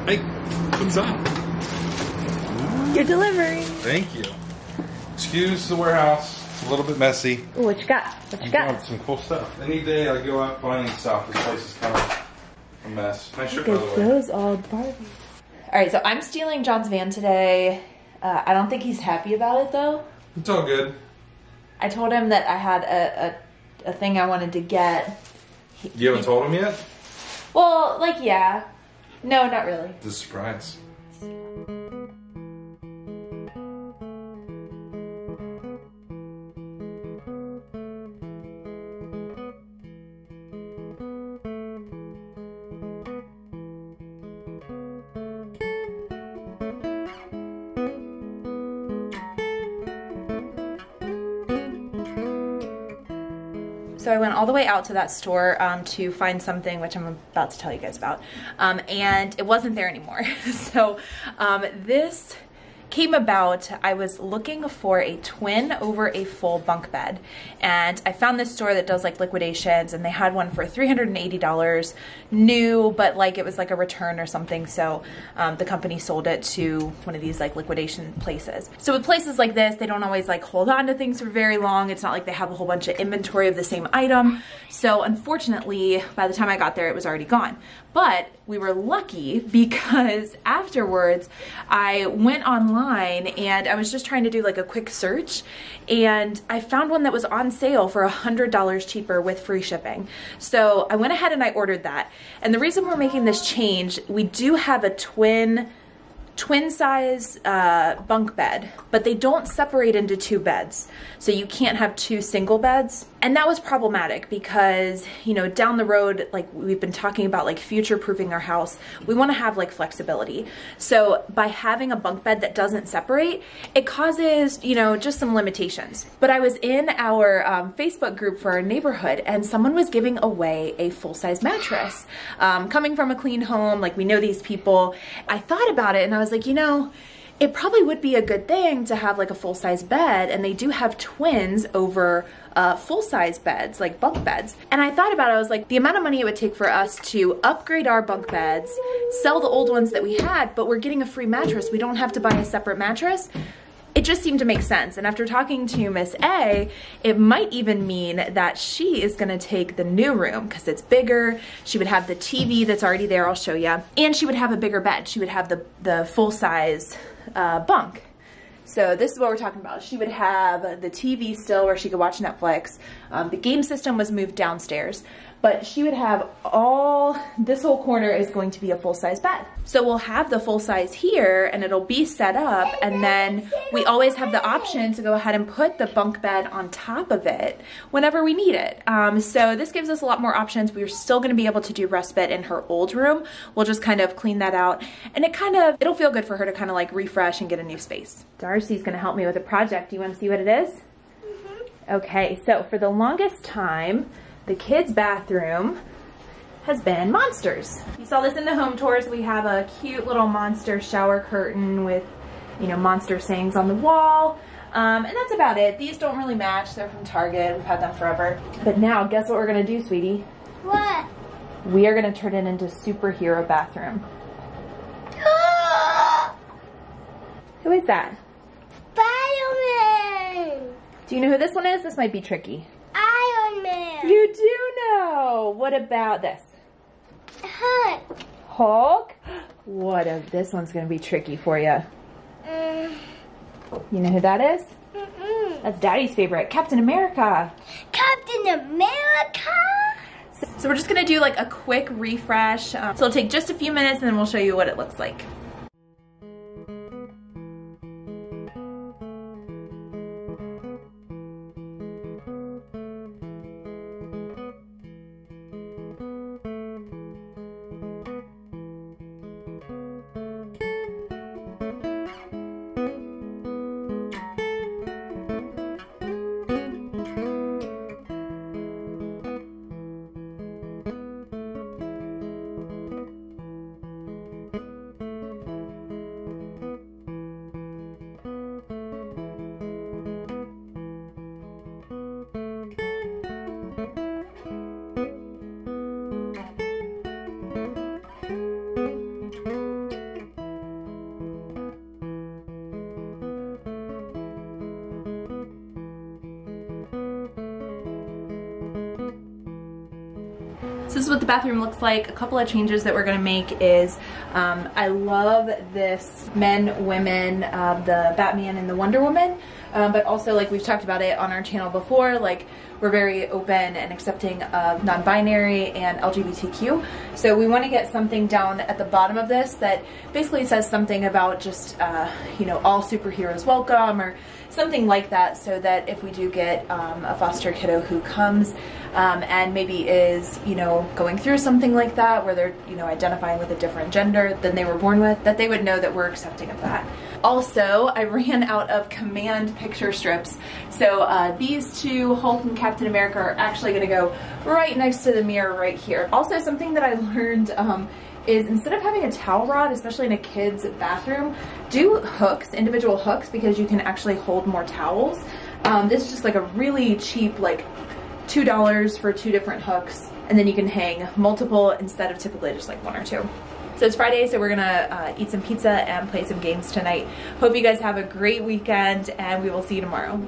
Hey, what's up? You're delivering. Thank you. Excuse the warehouse. It's a little bit messy. Ooh, what you got? What you got? Some cool stuff. Any day I go out finding stuff, this place is kind of a mess. Nice shirt, by the way. Those old Barbies. All right, so I'm stealing John's van today. I don't think he's happy about it though. It's all good. I told him that I had a thing I wanted to get. You haven't told him yet? Well, like, yeah. No, not really. It's a surprise. So I went all the way out to that store to find something, which I'm about to tell you guys about, and it wasn't there anymore. So this came about. I was looking for a twin over a full bunk bed, and I found this store that does like liquidations, and they had one for $380 new, but like it was like a return or something, so the company sold it to one of these like liquidation places. So with places like this, they don't always like hold on to things for very long. It's not like they have a whole bunch of inventory of the same item. So unfortunately, by the time I got there, it was already gone. But we were lucky because afterwards I went online and I was just trying to do like a quick search, and I found one that was on sale for $100 cheaper with free shipping. So I went ahead and I ordered that. And the reason we're making this change, we do have a twin size bunk bed, but they don't separate into two beds. So you can't have two single beds. And that was problematic because, you know, down the road, like we've been talking about like future-proofing our house, we want to have like flexibility. So by having a bunk bed that doesn't separate, it causes, you know, just some limitations. But I was in our Facebook group for our neighborhood, and someone was giving away a full-size mattress. Coming from a clean home, like we know these people, I thought about it and I was like, you know, it probably would be a good thing to have like a full-size bed, and they do have twins over full-size beds, like bunk beds. And I thought about it, I was like, the amount of money it would take for us to upgrade our bunk beds, sell the old ones that we had, but we're getting a free mattress. We don't have to buy a separate mattress. It just seemed to make sense. And after talking to Miss A, it might even mean that she is gonna take the new room because it's bigger. She would have the TV that's already there, I'll show you. And she would have a bigger bed. She would have the full-size bunk. So this is what we're talking about. She would have the TV still where she could watch Netflix. The game system was moved downstairs, but she would have this whole corner is going to be a full-size bed. So we'll have the full size here and it'll be set up, and then we always have the option to go ahead and put the bunk bed on top of it whenever we need it. So this gives us a lot more options. We're still gonna be able to do respite in her old room. We'll just kind of clean that out, and it'll feel good for her to kind of like refresh and get a new space. Darcy's gonna help me with a project. Do you wanna see what it is? Mm-hmm. Okay, so for the longest time, the kids' bathroom has been monsters. You saw this in the home tours. We have a cute little monster shower curtain with, you know, monster sayings on the wall. And that's about it. These don't really match. They're from Target. We've had them forever. But now, guess what we're gonna do, sweetie? What? We are gonna turn it into superhero bathroom. Who is that? Spider-Man! Do you know who this one is? This might be tricky. Iron Man! You do know! What about this? Hulk! Hulk? What if this one's gonna be tricky for you? You know who that is? That's Daddy's favorite, Captain America. Captain America? So we're just gonna do like a quick refresh. So it'll take just a few minutes and then we'll show you what it looks like. So this is what the bathroom looks like. A couple of changes that we're gonna make is, I love this men, women, the Batman and the Wonder Woman, but also like we've talked about it on our channel before, like we're very open and accepting of non-binary and LGBTQ. So we want to get something down at the bottom of this that basically says something about just, you know, all superheroes welcome or something like that, so that if we do get a foster kiddo who comes and maybe is, you know, going through something like that where they're, you know, identifying with a different gender than they were born with, that they would know that we're accepting of that. Also, I ran out of Command picture strips, so these two, Hulk and Captain America, are actually going to go right next to the mirror right here. Also, something that I learned is instead of having a towel rod, especially in a kid's bathroom, do hooks, individual hooks, because you can actually hold more towels. This is just like a really cheap, like $2 for 2 different hooks, and then you can hang multiple instead of typically just like 1 or 2. So it's Friday, so we're gonna eat some pizza and play some games tonight. Hope you guys have a great weekend, and we will see you tomorrow.